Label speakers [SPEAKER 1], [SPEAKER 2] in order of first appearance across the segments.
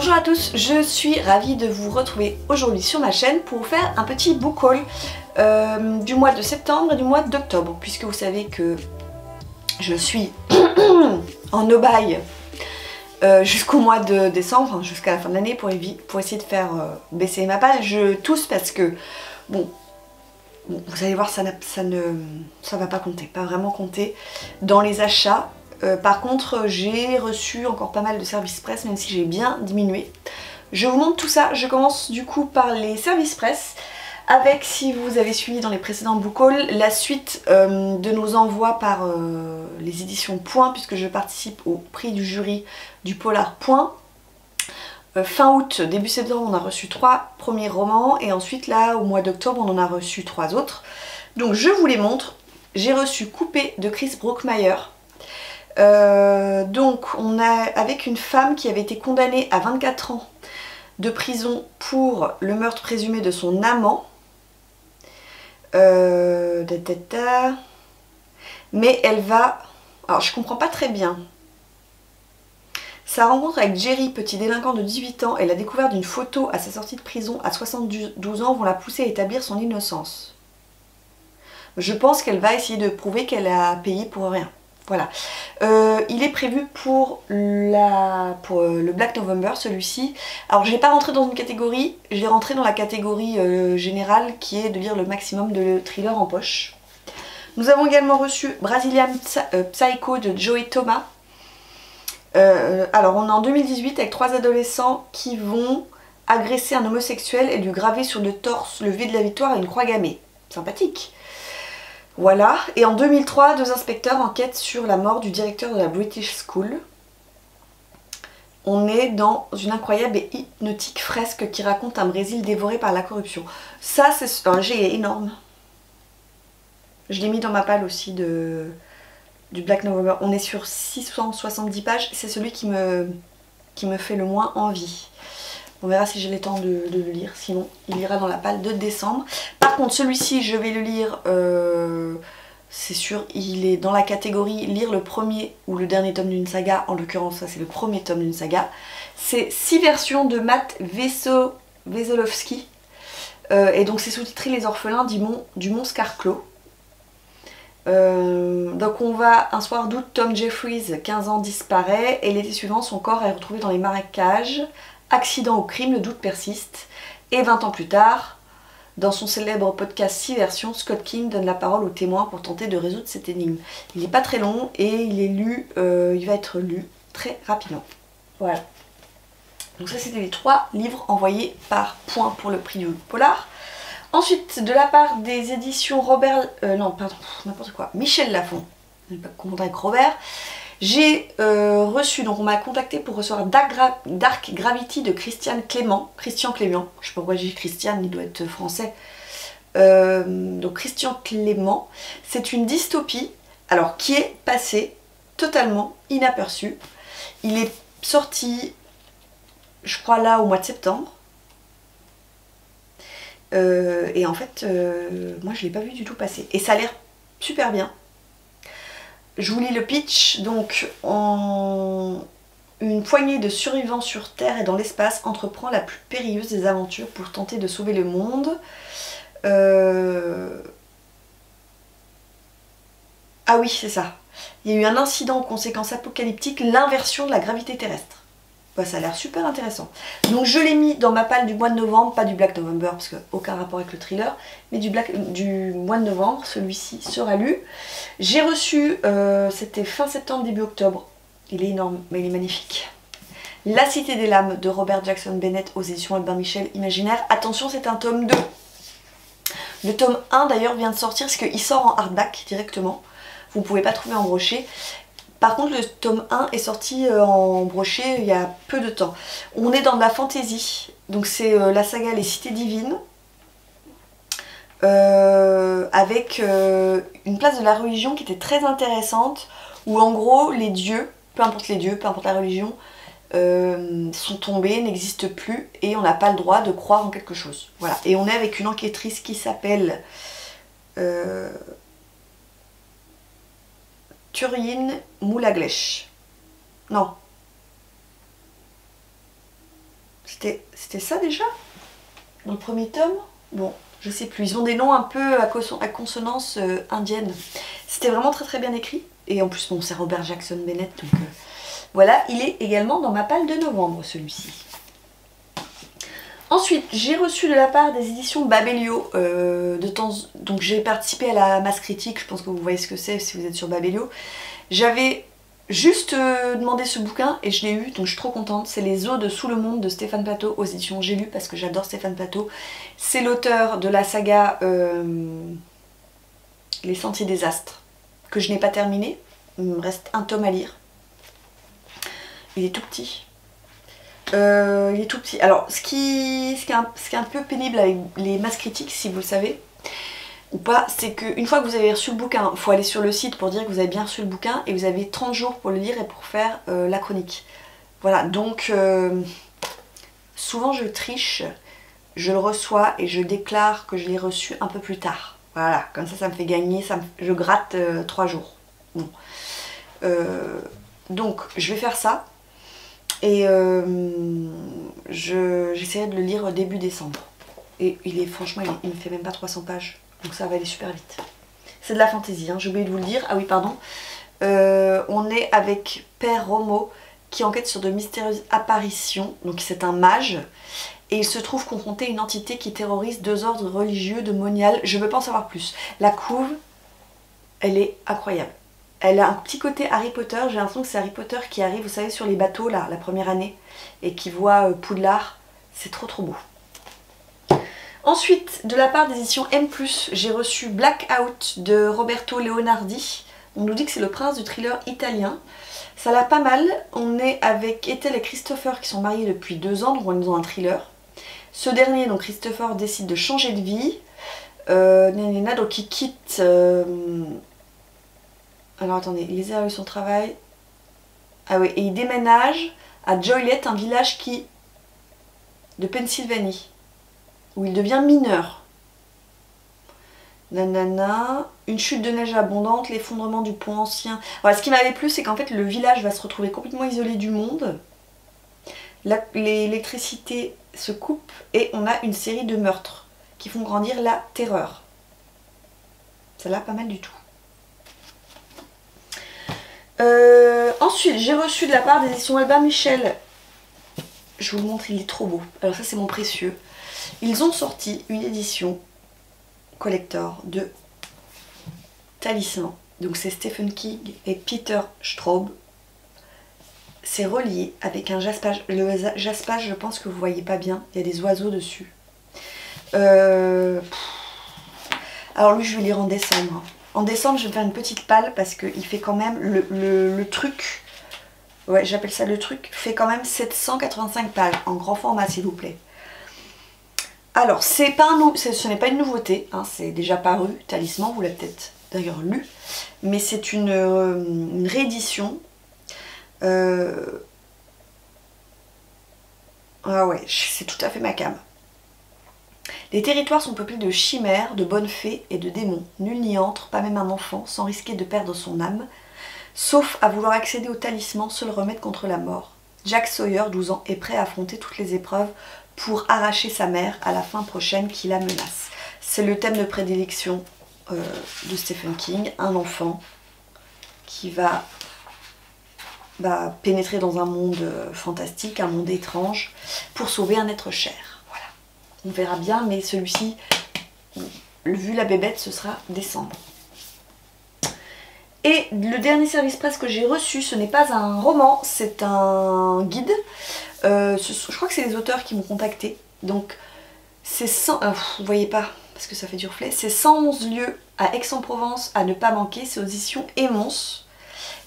[SPEAKER 1] Bonjour à tous, je suis ravie de vous retrouver aujourd'hui sur ma chaîne pour vous faire un petit book haul du mois de septembre et du mois d'octobre, puisque vous savez que je suis en no-buy jusqu'au mois de décembre, jusqu'à la fin de l'année pour essayer de faire baisser ma page. Je tousse parce que, bon, vous allez voir, ça va pas compter, pas vraiment compter dans les achats. Par contre, j'ai reçu encore pas mal de services presse, même si j'ai bien diminué. Je vous montre tout ça. Je commence du coup par les services presse, avec, si vous avez suivi dans les précédents book hauls, la suite de nos envois par les éditions Point, puisque je participe au prix du jury du Polar Point. Fin août, début septembre, on a reçu 3 premiers romans, et ensuite là, au mois d'octobre, on en a reçu 3 autres. Donc je vous les montre. J'ai reçu Coupé de Chris Brookmyer. Donc on a avec une femme qui avait été condamnée à 24 ans de prison pour le meurtre présumé de son amant. Mais elle va... Alors je comprends pas très bien. Sa rencontre avec Jerry, petit délinquant de 18 ans, et la découverte d'une photo à sa sortie de prison à 72 ans vont la pousser à établir son innocence. Je pense qu'elle va essayer de prouver qu'elle a payé pour rien. Voilà. Il est prévu pour le Black November, celui-ci. Alors je ne l'ai pas rentré dans une catégorie, je l'ai rentré dans la catégorie générale qui est de lire le maximum de thrillers en poche. Nous avons également reçu Brazilian Psycho de Joey Thomas. Alors on est en 2018 avec 3 adolescents qui vont agresser un homosexuel et lui graver sur le torse le V de la victoire et une croix gammée. Sympathique. Voilà, et en 2003, 2 inspecteurs enquêtent sur la mort du directeur de la British School. On est dans une incroyable et hypnotique fresque qui raconte un Brésil dévoré par la corruption. Ça, c'est un jet énorme. Je l'ai mis dans ma palle aussi du Black November. On est sur 670 pages, c'est celui qui me fait le moins envie. On verra si j'ai le temps de le lire, sinon il ira dans la palle de décembre. Par contre, celui-ci, je vais le lire, c'est sûr, il est dans la catégorie lire le premier ou le dernier tome d'une saga. En l'occurrence, ça c'est le premier tome d'une saga. C'est 6 versions de Matt Wesolowski. Et donc c'est sous-titré Les orphelins du Mont Scarclos. Donc on va, un soir d'août, Tom Jeffries, 15 ans, disparaît. Et l'été suivant, son corps est retrouvé dans les marécages. Accident au crime, le doute persiste. Et 20 ans plus tard, dans son célèbre podcast 6 versions, Scott King donne la parole aux témoins pour tenter de résoudre cette énigme. Il n'est pas très long et il va être lu très rapidement. Voilà. Donc ça, c'était les 3 livres envoyés par Point pour le prix du Polar. Ensuite, de la part des éditions Michel Lafon, je ne vais pas confondre avec Robert. J'ai reçu, donc on m'a contacté pour recevoir Dark Gravity de Christian Clément. Je sais pas pourquoi j'ai dit Christian, il doit être français. Donc Christian Clément, c'est une dystopie, alors qui est passée totalement inaperçue. Il est sorti, je crois là, au mois de septembre. Et en fait, moi je l'ai pas vu du tout passer. Et ça a l'air super bien. Je vous lis le pitch. Donc, une poignée de survivants sur Terre et dans l'espace entreprend la plus périlleuse des aventures pour tenter de sauver le monde. Ah oui, c'est ça. Il y a eu un incident aux conséquences apocalyptiques, l'inversion de la gravité terrestre. Bah, ça a l'air super intéressant. Donc je l'ai mis dans ma palle du mois de novembre, pas du Black November parce que aucun rapport avec le thriller, mais du mois de novembre. Celui-ci sera lu. J'ai reçu, c'était fin septembre, début octobre. Il est énorme, mais il est magnifique. La Cité des Lames de Robert Jackson Bennett aux éditions Albin Michel Imaginaire. Attention, c'est un tome 2. Le tome 1 d'ailleurs vient de sortir parce qu'il sort en hardback directement. Vous ne pouvez pas trouver en brochet. Par contre, le tome 1 est sorti en brochet il y a peu de temps. On est dans de la fantasy. Donc c'est la saga Les Cités Divines. Avec une place de la religion qui était très intéressante. Où en gros, les dieux, peu importe la religion, sont tombés, n'existent plus. Et on n'a pas le droit de croire en quelque chose. Voilà. Et on est avec une enquêtrice qui s'appelle... Turin Moulaglesh. Non. C'était ça déjà? Dans le premier tome? Bon, je sais plus. Ils ont des noms un peu à consonance indienne. C'était vraiment très très bien écrit. Et en plus, bon, c'est Robert Jackson Bennett. Donc voilà, il est également dans ma palle de novembre, celui-ci. Ensuite, j'ai reçu de la part des éditions Babelio, donc j'ai participé à la masse critique, je pense que vous voyez ce que c'est si vous êtes sur Babelio. J'avais juste demandé ce bouquin et je l'ai eu, donc je suis trop contente. C'est Les eaux de Sous le monde de Stéphane Plateau aux éditions J'ai lu parce que j'adore Stéphane Plateau. C'est l'auteur de la saga Les Sentiers des Astres, que je n'ai pas terminé. Il me reste un tome à lire. Il est tout petit. Il est tout petit. Alors, ce qui est un peu pénible avec les masses critiques, si vous le savez, ou pas, c'est qu'une fois que vous avez reçu le bouquin, il faut aller sur le site pour dire que vous avez bien reçu le bouquin et vous avez 30 jours pour le lire et pour faire la chronique. Voilà, donc souvent je triche, je le reçois et je déclare que je l'ai reçu un peu plus tard. Voilà, comme ça me fait gagner, je gratte 3 jours. Bon. Donc je vais faire ça. Et j'essaierai de le lire début décembre. Et franchement, il me fait même pas 300 pages. Donc ça va aller super vite. C'est de la fantaisie, hein, j'ai oublié de vous le dire. Ah oui, pardon. On est avec Père Romo qui enquête sur de mystérieuses apparitions. Donc c'est un mage. Et il se trouve confronté à une entité qui terrorise 2 ordres religieux de Monial. Je veux pas en savoir plus. La couve, elle est incroyable. Elle a un petit côté Harry Potter, j'ai l'impression que c'est Harry Potter qui arrive, vous savez, sur les bateaux, là, la première année, et qui voit Poudlard. C'est trop trop beau. Ensuite, de la part des éditions M+, j'ai reçu Blackout de Roberto Leonardi. On nous dit que c'est le prince du thriller italien. Ça l'a pas mal. On est avec Ethel et Christopher qui sont mariés depuis 2 ans, donc on est dans un thriller. Ce dernier, donc Christopher, décide de changer de vie. Donc il quitte... Alors attendez, les a eu son travail. Ah oui, et il déménage à Joliet, un village de Pennsylvanie, où il devient mineur. Nanana, une chute de neige abondante, l'effondrement du pont ancien. Voilà, ce qui m'avait plu, c'est qu'en fait le village va se retrouver complètement isolé du monde. L'électricité se coupe et on a une série de meurtres qui font grandir la terreur. Ça l'a pas mal du tout. Ensuite, j'ai reçu de la part des éditions Albin Michel. Je vous le montre, il est trop beau. Alors ça, c'est mon précieux. Ils ont sorti une édition collector de Talisman. Donc c'est Stephen King et Peter Straub. C'est relié avec un jaspage. Le jaspage, je pense que vous voyez pas bien. Il y a des oiseaux dessus. Alors lui, je vais lire en décembre. En décembre, je vais faire une petite palle parce qu'il fait quand même le truc. Ouais, j'appelle ça le truc. Fait quand même 785 pages en grand format, s'il vous plaît. Alors, ce n'est pas une nouveauté. Hein, c'est déjà paru. Talisman, vous l'avez peut-être d'ailleurs lu. Mais c'est une réédition. Ah ouais, c'est tout à fait ma came. Les territoires sont peuplés de chimères, de bonnes fées et de démons. Nul n'y entre, pas même un enfant, sans risquer de perdre son âme, sauf à vouloir accéder au talisman, seul remède contre la mort. Jack Sawyer, 12 ans, est prêt à affronter toutes les épreuves pour arracher sa mère à la fin prochaine qui la menace. C'est le thème de prédilection de Stephen King, un enfant qui va pénétrer dans un monde fantastique, un monde étrange, pour sauver un être cher. On verra bien, mais celui-ci, vu la bébête, ce sera décembre. Et le dernier service presse que j'ai reçu, ce n'est pas un roman, c'est un guide. Je crois que c'est les auteurs qui m'ont contacté. Donc, c'est 100... vous voyez pas, parce que ça fait du reflet. C'est 111 lieux à Aix-en-Provence à ne pas manquer. C'est aux éditions Émons.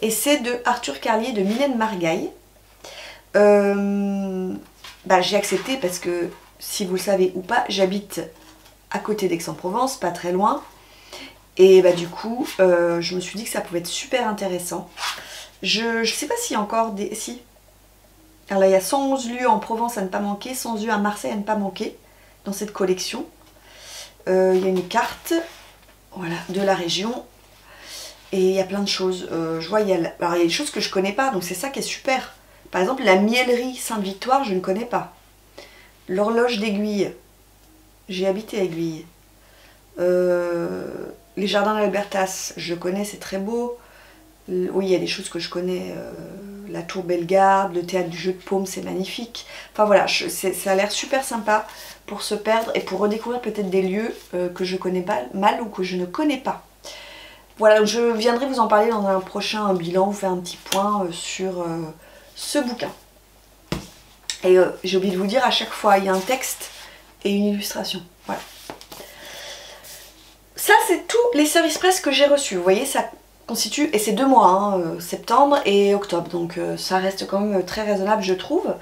[SPEAKER 1] Et c'est de Arthur Carlier, de Mylène Margaille. J'ai accepté parce que... Si vous le savez ou pas, j'habite à côté d'Aix-en-Provence, pas très loin. Et du coup, je me suis dit que ça pouvait être super intéressant. Je sais pas s'il y a encore des... Si. Alors là, il y a 111 lieux en Provence à ne pas manquer, 111 lieux à Marseille à ne pas manquer dans cette collection. Il y a une carte, voilà, de la région. Et il y a plein de choses. Je vois, alors, il y a des choses que je connais pas, donc c'est ça qui est super. Par exemple, la Mielerie Sainte-Victoire, je ne connais pas. L'horloge d'Aiguille, j'ai habité à Aiguille. Les jardins d'Albertas, je connais, c'est très beau. Oui, il y a des choses que je connais. La tour Bellegarde, le théâtre du jeu de paume, c'est magnifique. Enfin voilà, ça a l'air super sympa pour se perdre et pour redécouvrir peut-être des lieux que je connais pas mal ou que je ne connais pas. Voilà, je viendrai vous en parler dans un prochain bilan, vous faire un petit point sur ce bouquin. Et j'ai oublié de vous dire, à chaque fois, il y a un texte et une illustration. Voilà. Ça, c'est tous les services presse que j'ai reçus. Vous voyez, ça constitue, et c'est 2 mois, hein, septembre et octobre. Donc ça reste quand même très raisonnable, je trouve.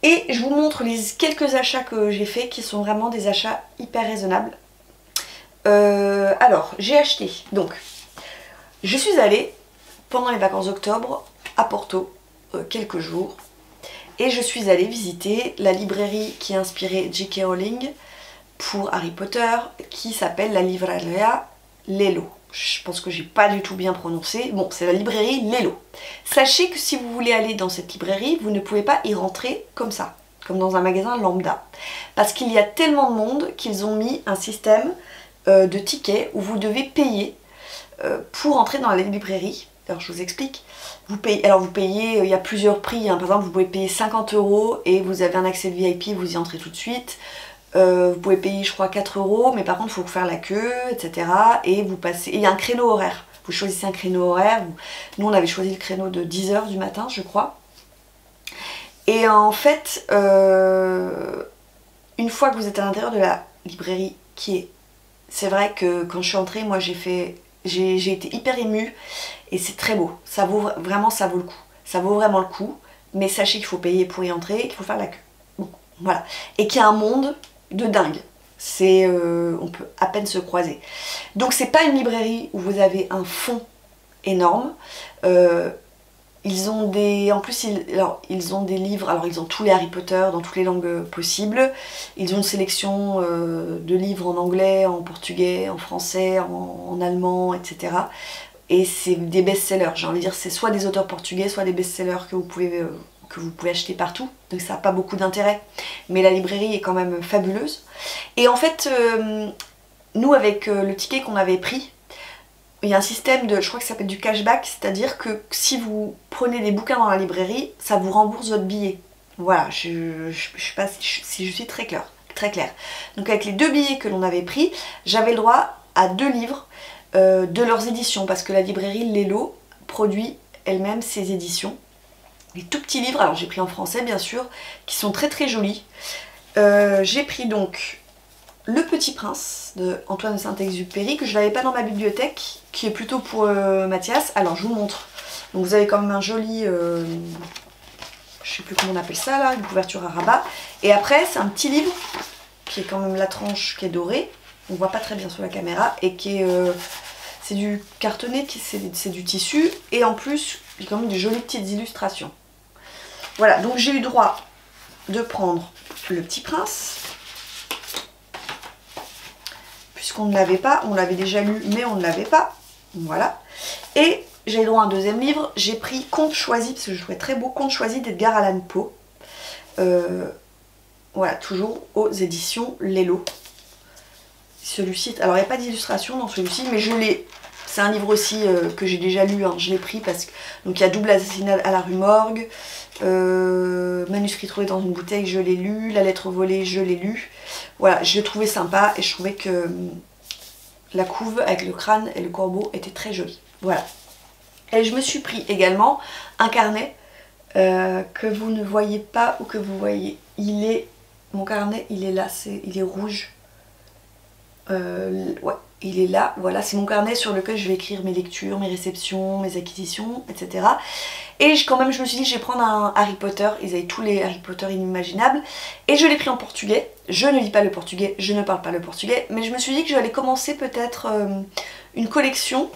[SPEAKER 1] Et je vous montre les quelques achats que j'ai faits, qui sont vraiment des achats hyper raisonnables. Alors, j'ai acheté, donc, je suis allée, pendant les vacances d'octobre, à Porto, quelques jours. Et je suis allée visiter la librairie qui a inspiré J.K. Rowling pour Harry Potter, qui s'appelle la Livraria Lello. Je pense que j'ai pas du tout bien prononcé. Bon, c'est la librairie Lello. Sachez que si vous voulez aller dans cette librairie, vous ne pouvez pas y rentrer comme ça, comme dans un magasin lambda. Parce qu'il y a tellement de monde qu'ils ont mis un système de tickets où vous devez payer pour entrer dans la librairie. Alors je vous explique. Vous payez, il y a plusieurs prix, hein. Par exemple vous pouvez payer 50 € et vous avez un accès VIP, vous y entrez tout de suite. Vous pouvez payer je crois 4 €, mais par contre il faut faire la queue, etc. Et vous passez, et il y a un créneau horaire. Vous choisissez un créneau horaire. Nous on avait choisi le créneau de 10 h du matin je crois. Et en fait, une fois que vous êtes à l'intérieur de la librairie, c'est vrai que quand je suis entrée, moi j'ai été hyper émue. Et c'est très beau, ça vaut vraiment, ça vaut le coup. Ça vaut vraiment le coup, mais sachez qu'il faut payer pour y entrer et qu'il faut faire la queue. Bon, voilà. Et qu'il y a un monde de dingue. On peut à peine se croiser. Donc c'est pas une librairie où vous avez un fond énorme. Ils ont des... En plus, ils ont des livres, alors ils ont tous les Harry Potter dans toutes les langues possibles. Ils ont une sélection de livres en anglais, en portugais, en français, en allemand, etc. Et c'est des best-sellers, j'ai envie de dire, c'est soit des auteurs portugais, soit des best-sellers que vous pouvez acheter partout. Donc ça n'a pas beaucoup d'intérêt. Mais la librairie est quand même fabuleuse. Et en fait, nous avec le ticket qu'on avait pris, il y a un système de, je crois que ça s'appelle du cashback, c'est-à-dire que si vous prenez des bouquins dans la librairie, ça vous rembourse votre billet. Voilà, je sais pas si je suis très claire. Donc avec les 2 billets que l'on avait pris, j'avais le droit à 2 livres de leurs éditions, parce que la librairie Lello produit elle-même ses éditions. Des tout petits livres, alors j'ai pris en français bien sûr, qui sont très très jolis. J'ai pris donc Le Petit Prince de Antoine de Saint-Exupéry, que je n'avais pas dans ma bibliothèque, qui est plutôt pour Mathias. Alors je vous montre. Donc vous avez quand même un joli, je sais plus comment on appelle ça là, une couverture à rabat. Et après c'est un petit livre, qui est quand même la tranche qui est dorée. On voit pas très bien sur la caméra, et qui est... c'est du cartonné, c'est du tissu, et en plus, il y a quand même de jolies petites illustrations. Voilà, donc j'ai eu droit de prendre Le Petit Prince, puisqu'on ne l'avait pas, on l'avait déjà lu, mais on ne l'avait pas. Voilà. Et j'ai eu droit à un 2e livre, j'ai pris Conte choisi, parce que je trouvais très beau, Conte choisi d'Edgar Allan Poe. Voilà, toujours aux éditions Lello. Celui-ci, alors il n'y a pas d'illustration dans celui-ci, mais je l'ai, c'est un livre aussi que j'ai déjà lu, hein, je l'ai pris parce que, donc il y a Double assassinat à la rue Morgue, Manuscrit trouvé dans une bouteille, je l'ai lu, La lettre volée, je l'ai lu, voilà, je l'ai trouvé sympa et je trouvais que la couve avec le crâne et le corbeau était très jolie, voilà. Et je me suis pris également un carnet que vous ne voyez pas ou que vous voyez, mon carnet il est là, il est rouge. Ouais, il est là, voilà, c'est mon carnet sur lequel je vais écrire mes lectures, mes réceptions, mes acquisitions, etc. Et quand même je me suis dit je vais prendre un Harry Potter, ils avaient tous les Harry Potter inimaginables, et je l'ai pris en portugais. Je ne lis pas le portugais, je ne parle pas le portugais, mais je me suis dit que j'allais commencer peut-être une collection.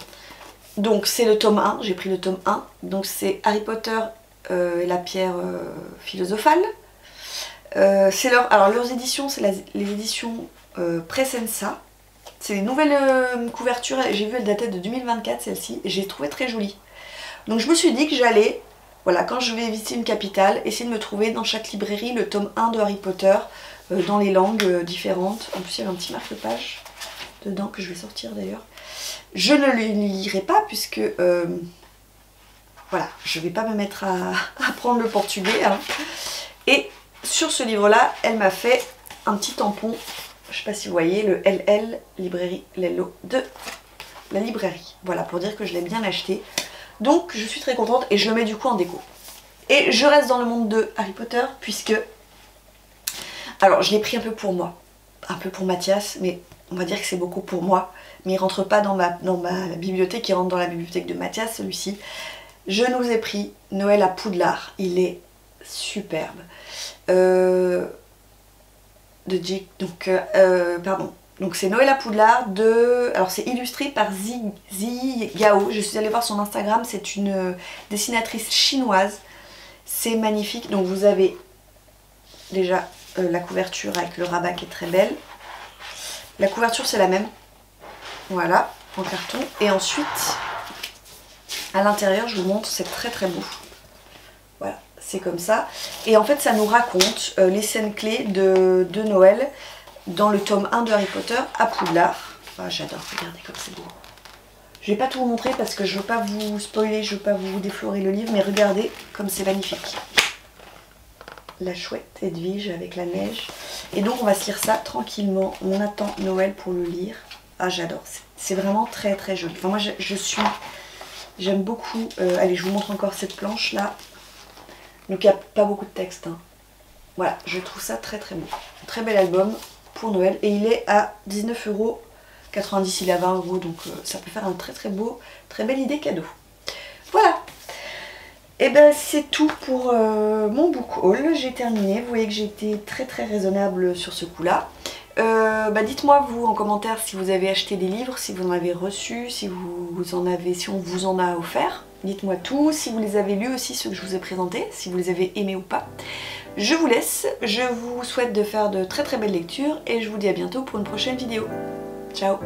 [SPEAKER 1] Donc c'est le tome 1, j'ai pris le tome 1, donc c'est Harry Potter et la pierre philosophale. Alors leurs éditions, c'est les éditions Presenza. C'est les nouvelles couvertures, j'ai vu elle datait de 2024 celle-ci, et j'ai trouvé très jolie. Donc je me suis dit que j'allais, voilà, quand je vais visiter une capitale, essayer de me trouver dans chaque librairie le tome 1 de Harry Potter, dans les langues différentes. En plus il y avait un petit marque-page dedans que je vais sortir d'ailleurs. Je ne les lirai pas puisque voilà, je ne vais pas me mettre à apprendre le portugais. Hein. Et sur ce livre-là, elle m'a fait un petit tampon, je ne sais pas si vous voyez, le LL librairie Lello de la librairie. Voilà, pour dire que je l'ai bien acheté. Donc je suis très contente et je le mets du coup en déco. Et je reste dans le monde de Harry Potter puisque... Alors je l'ai pris un peu pour moi, un peu pour Mathias, mais on va dire que c'est beaucoup pour moi. Mais il rentre pas dans ma bibliothèque, il rentre dans la bibliothèque de Mathias, celui-ci. Je nous ai pris Noël à Poudlard, il est superbe. Donc c'est Noël à Poudlard de... Alors c'est illustré par Zi Gao, je suis allée voir son Instagram, c'est une dessinatrice chinoise. C'est magnifique, donc vous avez déjà la couverture avec le rabat qui est très belle. La couverture c'est la même, voilà, en carton. Et ensuite, à l'intérieur, je vous montre, c'est très très beau. Voilà, c'est comme ça. Et en fait, ça nous raconte les scènes clés de Noël dans le tome 1 de Harry Potter à Poudlard. Ah, j'adore, regardez comme c'est beau. Je vais pas tout vous montrer parce que je veux pas vous spoiler, je veux pas vous déflorer le livre, mais regardez comme c'est magnifique. La chouette Edwige avec la neige. Et donc on va se lire ça tranquillement. On attend Noël pour le lire. Ah, j'adore, c'est vraiment très très joli. Enfin moi j'aime beaucoup. Allez, je vous montre encore cette planche là. Donc il n'y a pas beaucoup de texte. Hein. Voilà, je trouve ça très très beau. Très bel album pour Noël. Et il est à 19,90 €. Il est à 20 €. Donc ça peut faire un très très beau, très belle idée cadeau. Voilà. Et ben c'est tout pour mon book haul. J'ai terminé. Vous voyez que j'ai été très très raisonnable sur ce coup là. Dites-moi vous en commentaire si vous avez acheté des livres, si vous en avez reçu, si on vous en a offert. Dites-moi tout, si vous les avez lus aussi, ceux que je vous ai présentés, si vous les avez aimés ou pas. Je vous laisse, je vous souhaite de faire de très très belles lectures et je vous dis à bientôt pour une prochaine vidéo. Ciao!